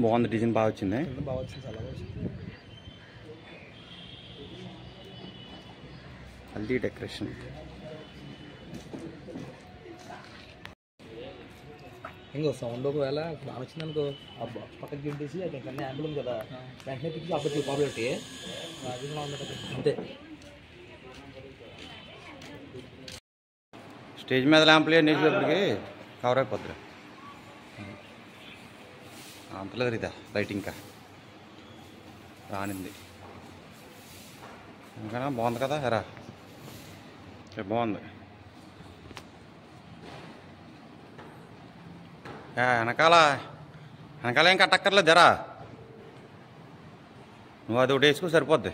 బాగుంది, డిజైన్ బాగా వచ్చింది. బాగా వచ్చింది, చాలా బాగా వచ్చింది. హల్దీ డెకరేషన్. ఇంకో సౌండ్ ఒకవేళ బాగా వచ్చింది అనుకో, అబ్బా పక్కకి గింటేసి అది ఇంకా యాంపుల్ ఉంది కదా, వెంటనే పిచ్చి అప్పటి పాపులర్టీ అంతే. స్టేజ్ మీద ల్యాంపులు నేర్చేటప్పటికి కవర్ అయిపోద్ది. అంతలేదు ఇదా లైటింగ్ ఇంకా రానింది ఇంకా బాగుంది కదా. ఎరా బాగుంది. వెనకాల ఏం కట్టక్కర్లేదు జరా, నువ్వు అది ఒకటి వేసుకో సరిపోద్ది.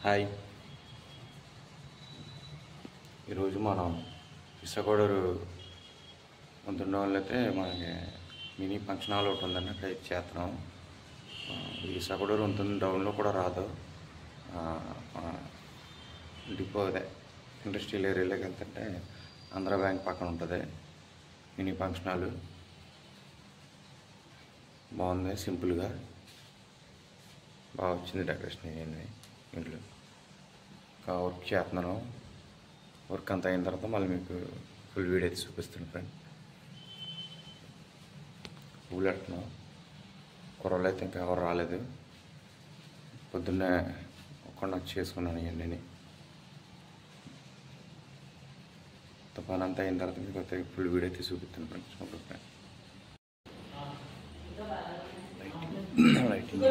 హాయ్, ఈరోజు మనం ఇసుగోడూరు ఉంటున్న వాళ్ళైతే మనకి మినీ ఫంక్షన్ హాల్ ఒకటి ఉందని అక్కడ చేస్తున్నాం. ఈ ఇసుగోడూరు ఉంటుంది డౌన్లో కూడా రాదు, డిపో అదే ఇండస్ట్రియల్ ఏరియాలోకి వెళ్తుంటే ఆంధ్రా బ్యాంక్ పక్కన ఉంటుంది మినీ ఫంక్షన్ హాల్. బాగుంది, సింపుల్గా బాగా వచ్చింది డెకరేషన్ అయ్యింది. ఇంట్లో వర్క్ చేస్తున్నాను, వర్క్ అంతా అయిన తర్వాత మళ్ళీ మీకు ఫుల్ వీడియో అయితే చూపిస్తాను ఫ్రెండ్. పూలు పెడుతున్నాం, కుర్రలు అయితే ఇంకా ఎవరు రాలేదు. పొద్దున్నే ఒక్కడ చేసుకున్నాను ఇవన్నీ. పని అంతా అయిన తర్వాత మీకు ఫుల్ వీడియో అయితే చూపిస్తాను ఫ్రెండ్స్. Okay friend, lighting